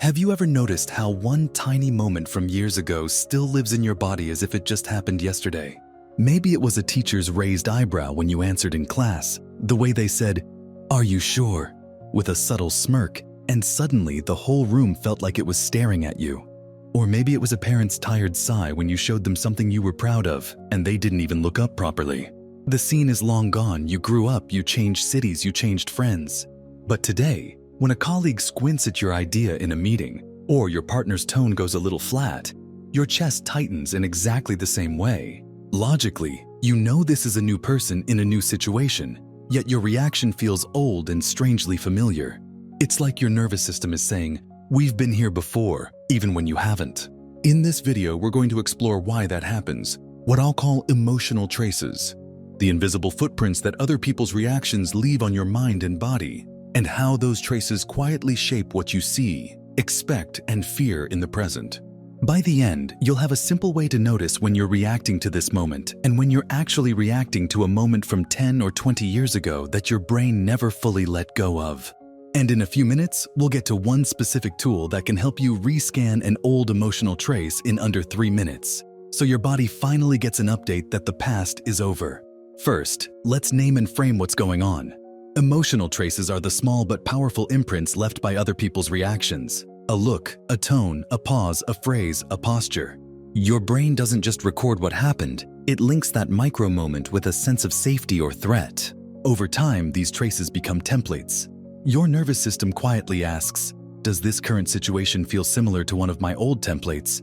Have you ever noticed how one tiny moment from years ago still lives in your body as if it just happened yesterday? Maybe it was a teacher's raised eyebrow when you answered in class, the way they said, "Are you sure?" with a subtle smirk, and suddenly the whole room felt like it was staring at you. Or maybe it was a parent's tired sigh when you showed them something you were proud of, and they didn't even look up properly. The scene is long gone. You grew up, you changed cities, you changed friends. But today, when a colleague squints at your idea in a meeting, or your partner's tone goes a little flat, your chest tightens in exactly the same way. Logically, you know this is a new person in a new situation, yet your reaction feels old and strangely familiar. It's like your nervous system is saying, "We've been here before," even when you haven't. In this video, we're going to explore why that happens, what I'll call emotional traces, the invisible footprints that other people's reactions leave on your mind and body, and how those traces quietly shape what you see, expect, and fear in the present. By the end, you'll have a simple way to notice when you're reacting to this moment and when you're actually reacting to a moment from 10 or 20 years ago that your brain never fully let go of. And in a few minutes, we'll get to one specific tool that can help you rescan an old emotional trace in under 3 minutes, so your body finally gets an update that the past is over. First, let's name and frame what's going on. Emotional traces are the small but powerful imprints left by other people's reactions. A look, a tone, a pause, a phrase, a posture. Your brain doesn't just record what happened, it links that micro moment with a sense of safety or threat. Over time, these traces become templates. Your nervous system quietly asks, "Does this current situation feel similar to one of my old templates?"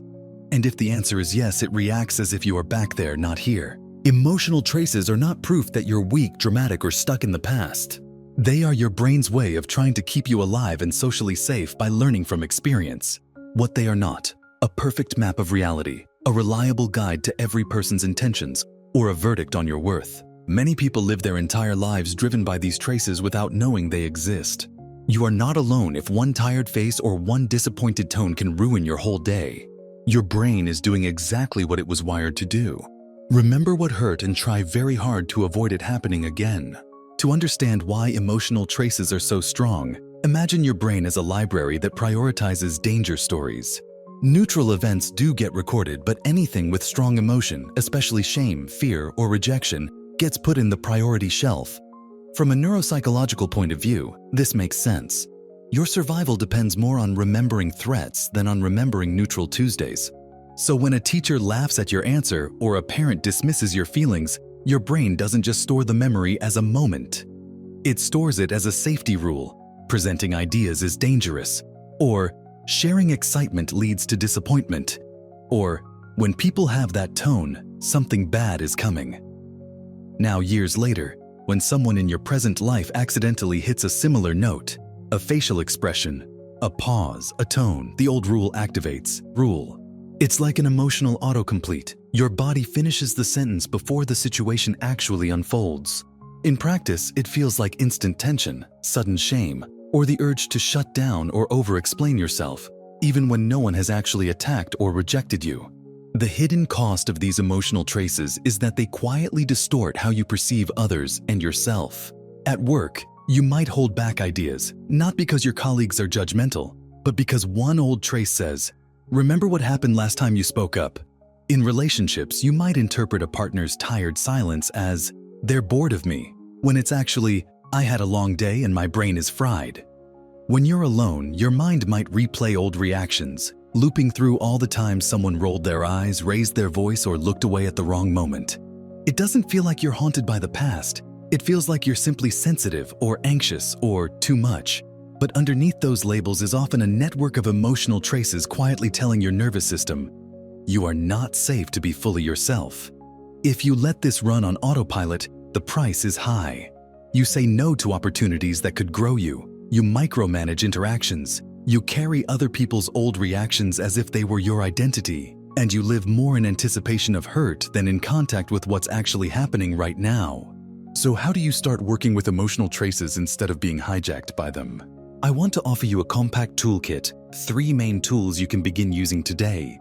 And if the answer is yes, it reacts as if you are back there, not here. Emotional traces are not proof that you're weak, dramatic, or stuck in the past. They are your brain's way of trying to keep you alive and socially safe by learning from experience. What they are not: a perfect map of reality, a reliable guide to every person's intentions, or a verdict on your worth. Many people live their entire lives driven by these traces without knowing they exist. You are not alone if one tired face or one disappointed tone can ruin your whole day. Your brain is doing exactly what it was wired to do. Remember what hurt and try very hard to avoid it happening again. To understand why emotional traces are so strong, imagine your brain as a library that prioritizes danger stories. Neutral events do get recorded, but anything with strong emotion, especially shame, fear, or rejection, gets put in the priority shelf. From a neuropsychological point of view, this makes sense. Your survival depends more on remembering threats than on remembering neutral Tuesdays. So when a teacher laughs at your answer or a parent dismisses your feelings, your brain doesn't just store the memory as a moment. It stores it as a safety rule. Presenting ideas is dangerous. Or sharing excitement leads to disappointment. Or when people have that tone, something bad is coming. Now, years later, when someone in your present life accidentally hits a similar note, a facial expression, a pause, a tone, the old rule activates. Rule. It's like an emotional autocomplete. Your body finishes the sentence before the situation actually unfolds. In practice, it feels like instant tension, sudden shame, or the urge to shut down or over-explain yourself, even when no one has actually attacked or rejected you. The hidden cost of these emotional traces is that they quietly distort how you perceive others and yourself. At work, you might hold back ideas, not because your colleagues are judgmental, but because one old trace says, "Remember what happened last time you spoke up?" In relationships, you might interpret a partner's tired silence as, "They're bored of me," when it's actually, "I had a long day and my brain is fried." When you're alone, your mind might replay old reactions, looping through all the times someone rolled their eyes, raised their voice, or looked away at the wrong moment. It doesn't feel like you're haunted by the past. It feels like you're simply sensitive or anxious or too much. But underneath those labels is often a network of emotional traces quietly telling your nervous system, you are not safe to be fully yourself. If you let this run on autopilot, the price is high. You say no to opportunities that could grow you. You micromanage interactions. You carry other people's old reactions as if they were your identity. And you live more in anticipation of hurt than in contact with what's actually happening right now. So how do you start working with emotional traces instead of being hijacked by them? I want to offer you a compact toolkit, 3 main tools you can begin using today.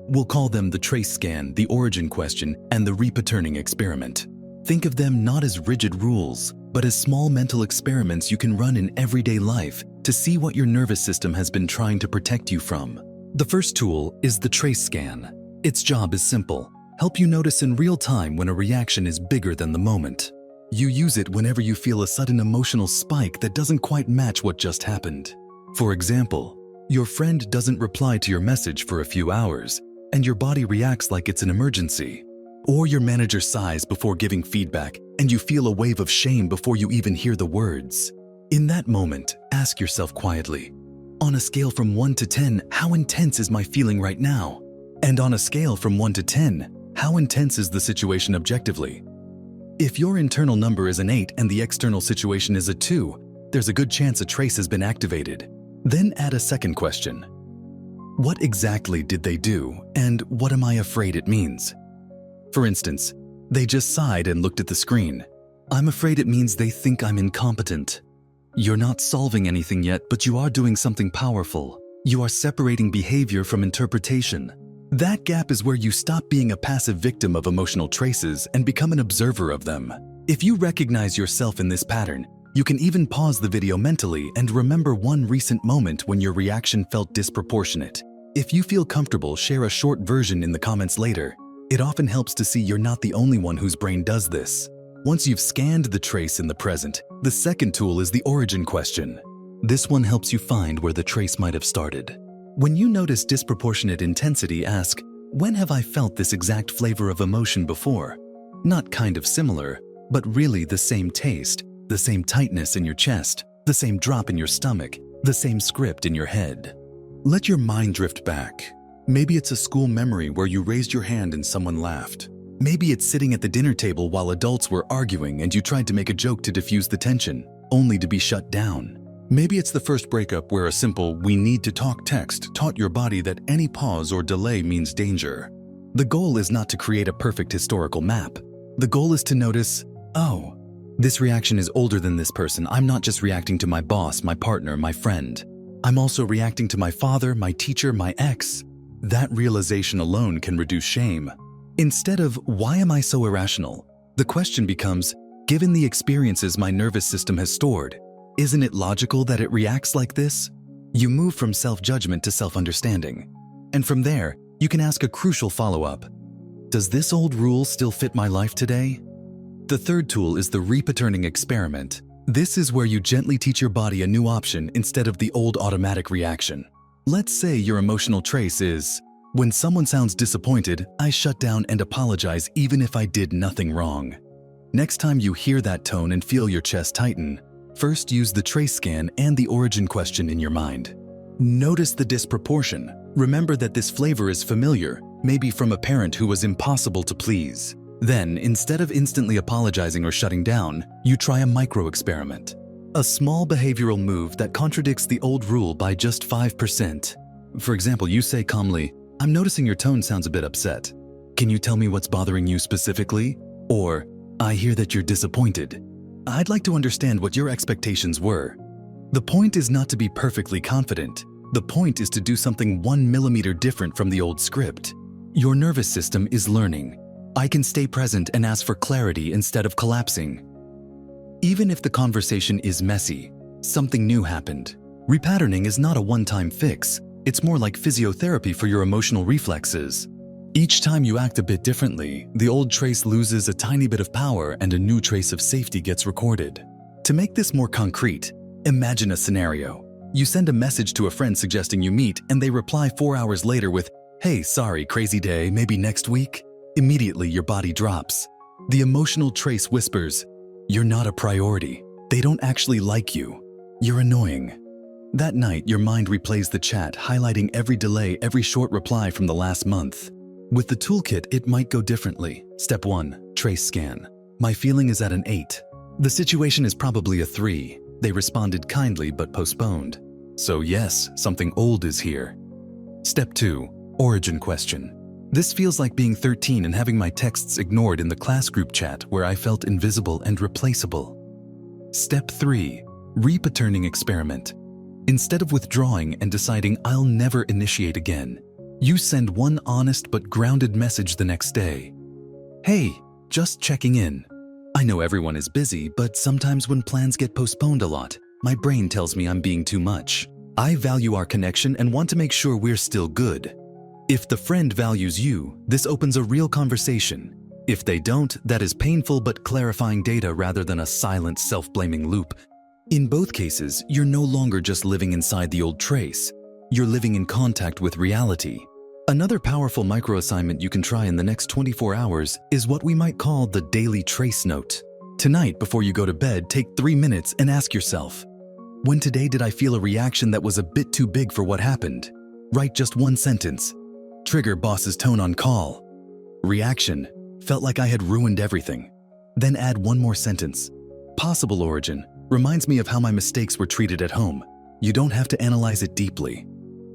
We'll call them the trace scan, the origin question, and the repatterning experiment. Think of them not as rigid rules, but as small mental experiments you can run in everyday life to see what your nervous system has been trying to protect you from. The first tool is the trace scan. Its job is simple: help you notice in real time when a reaction is bigger than the moment. You use it whenever you feel a sudden emotional spike that doesn't quite match what just happened. For example, your friend doesn't reply to your message for a few hours, and your body reacts like it's an emergency. Or your manager sighs before giving feedback, and you feel a wave of shame before you even hear the words. In that moment, ask yourself quietly, on a scale from 1 to 10, how intense is my feeling right now? And on a scale from 1 to 10, how intense is the situation objectively? If your internal number is an 8 and the external situation is a 2, there's a good chance a trace has been activated. Then add a second question. What exactly did they do, and what am I afraid it means? For instance, they just sighed and looked at the screen. I'm afraid it means they think I'm incompetent. You're not solving anything yet, but you are doing something powerful. You are separating behavior from interpretation. That gap is where you stop being a passive victim of emotional traces and become an observer of them. If you recognize yourself in this pattern, you can even pause the video mentally and remember one recent moment when your reaction felt disproportionate. If you feel comfortable, share a short version in the comments later. It often helps to see you're not the only one whose brain does this. Once you've scanned the trace in the present, the second tool is the origin question. This one helps you find where the trace might have started. When you notice disproportionate intensity, ask, when have I felt this exact flavor of emotion before? Not kind of similar, but really the same taste, the same tightness in your chest, the same drop in your stomach, the same script in your head. Let your mind drift back. Maybe it's a school memory where you raised your hand and someone laughed. Maybe it's sitting at the dinner table while adults were arguing and you tried to make a joke to diffuse the tension, only to be shut down. Maybe it's the first breakup where a simple "we need to talk" text taught your body that any pause or delay means danger. The goal is not to create a perfect historical map. The goal is to notice, oh, this reaction is older than this person. I'm not just reacting to my boss, my partner, my friend. I'm also reacting to my father, my teacher, my ex. That realization alone can reduce shame. Instead of, why am I so irrational? The question becomes, given the experiences my nervous system has stored, isn't it logical that it reacts like this? You move from self-judgment to self-understanding. And from there, you can ask a crucial follow-up. Does this old rule still fit my life today? The third tool is the repatterning experiment. This is where you gently teach your body a new option instead of the old automatic reaction. Let's say your emotional trace is, when someone sounds disappointed, I shut down and apologize even if I did nothing wrong. Next time you hear that tone and feel your chest tighten, first use the trace scan and the origin question in your mind. Notice the disproportion. Remember that this flavor is familiar, maybe from a parent who was impossible to please. Then, instead of instantly apologizing or shutting down, you try a micro-experiment. A small behavioral move that contradicts the old rule by just 5%. For example, you say calmly, I'm noticing your tone sounds a bit upset. Can you tell me what's bothering you specifically? Or, I hear that you're disappointed. I'd like to understand what your expectations were. The point is not to be perfectly confident. The point is to do something 1 millimeter different from the old script. Your nervous system is learning. I can stay present and ask for clarity instead of collapsing. Even if the conversation is messy, something new happened. Repatterning is not a one-time fix. It's more like physiotherapy for your emotional reflexes. Each time you act a bit differently, the old trace loses a tiny bit of power and a new trace of safety gets recorded. To make this more concrete, imagine a scenario. You send a message to a friend suggesting you meet, and they reply 4 hours later with, "Hey, sorry, crazy day, maybe next week?" Immediately, your body drops. The emotional trace whispers, "You're not a priority. They don't actually like you. You're annoying." That night, your mind replays the chat, highlighting every delay, every short reply from the last month. With the toolkit, it might go differently. Step 1, trace scan. My feeling is at an 8. The situation is probably a 3. They responded kindly but postponed. So yes, something old is here. Step 2, origin question. This feels like being 13 and having my texts ignored in the class group chat where I felt invisible and replaceable. Step 3, repatterning experiment. Instead of withdrawing and deciding I'll never initiate again, you send one honest but grounded message the next day. Hey, just checking in. I know everyone is busy, but sometimes when plans get postponed a lot, My brain tells me I'm being too much. I value our connection and want to make sure we're still good. If the friend values you, this opens a real conversation. If they don't, that is painful but clarifying data rather than a silent, self-blaming loop. In both cases, you're no longer just living inside the old trace. You're living in contact with reality. Another powerful micro-assignment you can try in the next 24 hours is what we might call the daily trace note. Tonight, before you go to bed, take 3 minutes and ask yourself, when today did I feel a reaction that was a bit too big for what happened? Write just one sentence. Trigger boss's tone on call. Reaction, felt like I had ruined everything. Then add one more sentence. Possible origin, reminds me of how my mistakes were treated at home. You don't have to analyze it deeply.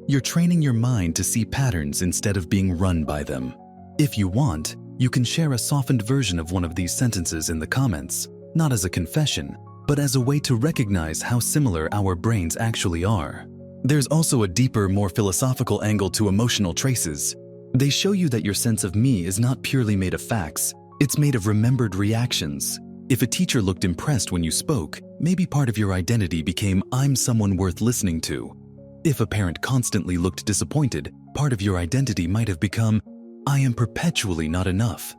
You're training your mind to see patterns instead of being run by them. If you want, you can share a softened version of one of these sentences in the comments, not as a confession, but as a way to recognize how similar our brains actually are. There's also a deeper, more philosophical angle to emotional traces. They show you that your sense of me is not purely made of facts, it's made of remembered reactions. If a teacher looked impressed when you spoke, maybe part of your identity became I'm someone worth listening to. If a parent constantly looked disappointed, part of your identity might have become I am perpetually not enough.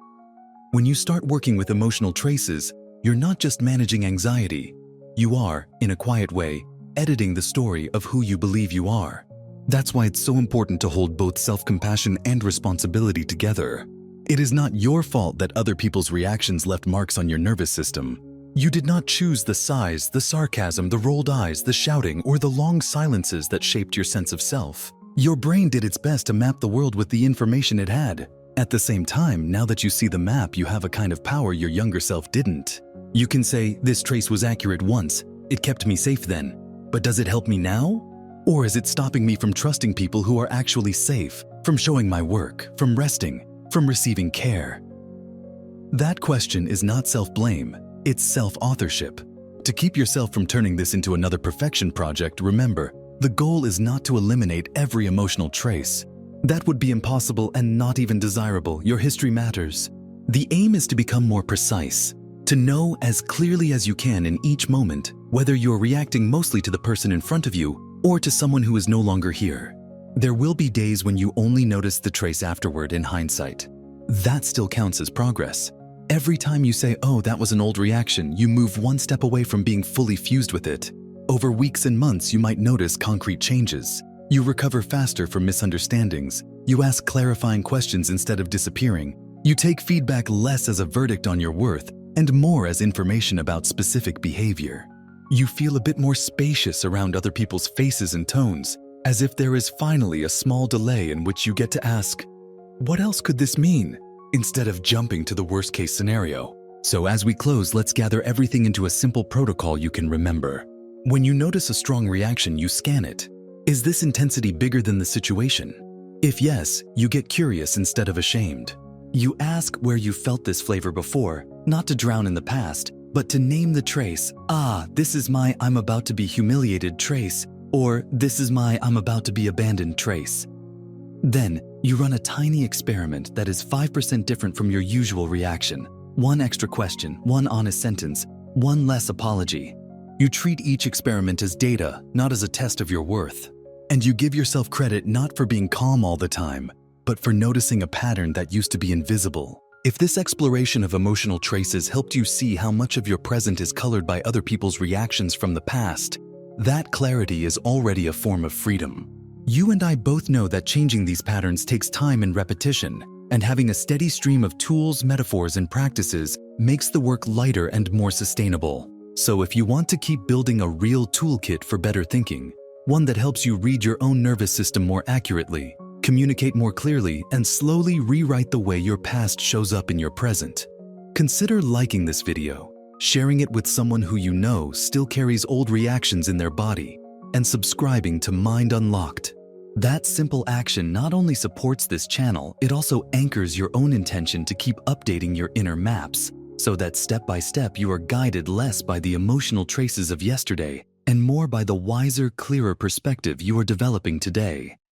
When you start working with emotional traces, you're not just managing anxiety. You are, in a quiet way, editing the story of who you believe you are. That's why it's so important to hold both self-compassion and responsibility together. It is not your fault that other people's reactions left marks on your nervous system. You did not choose the sighs, the sarcasm, the rolled eyes, the shouting, or the long silences that shaped your sense of self. Your brain did its best to map the world with the information it had. At the same time, now that you see the map, you have a kind of power your younger self didn't. You can say, this trace was accurate once, it kept me safe then. But does it help me now? Or is it stopping me from trusting people who are actually safe, from showing my work, from resting, from receiving care? That question is not self-blame, it's self-authorship. To keep yourself from turning this into another perfection project, remember, the goal is not to eliminate every emotional trace. That would be impossible and not even desirable. Your history matters. The aim is to become more precise, to know as clearly as you can in each moment whether you're reacting mostly to the person in front of you or to someone who is no longer here. There will be days when you only notice the trace afterward in hindsight. That still counts as progress. Every time you say, oh, that was an old reaction, you move one step away from being fully fused with it. Over weeks and months, you might notice concrete changes. You recover faster from misunderstandings. You ask clarifying questions instead of disappearing. You take feedback less as a verdict on your worth and more as information about specific behavior. You feel a bit more spacious around other people's faces and tones, as if there is finally a small delay in which you get to ask, what else could this mean? Instead of jumping to the worst-case scenario. So as we close, let's gather everything into a simple protocol you can remember. When you notice a strong reaction, you scan it. Is this intensity bigger than the situation? If yes, you get curious instead of ashamed. You ask where you felt this flavor before, not to drown in the past, but to name the trace. This is my I'm about to be humiliated trace, or this is my I'm about to be abandoned trace. Then, you run a tiny experiment that is 5% different from your usual reaction. One extra question, one honest sentence, one less apology. You treat each experiment as data, not as a test of your worth. And you give yourself credit not for being calm all the time, but for noticing a pattern that used to be invisible. If this exploration of emotional traces helped you see how much of your present is colored by other people's reactions from the past, that clarity is already a form of freedom. You and I both know that changing these patterns takes time and repetition, and having a steady stream of tools, metaphors, and practices makes the work lighter and more sustainable. So if you want to keep building a real toolkit for better thinking, one that helps you read your own nervous system more accurately, communicate more clearly, and slowly rewrite the way your past shows up in your present, consider liking this video, sharing it with someone who you know still carries old reactions in their body, and subscribing to Mind Unlocked. That simple action not only supports this channel, it also anchors your own intention to keep updating your inner maps, so that step by step you are guided less by the emotional traces of yesterday and more by the wiser, clearer perspective you are developing today.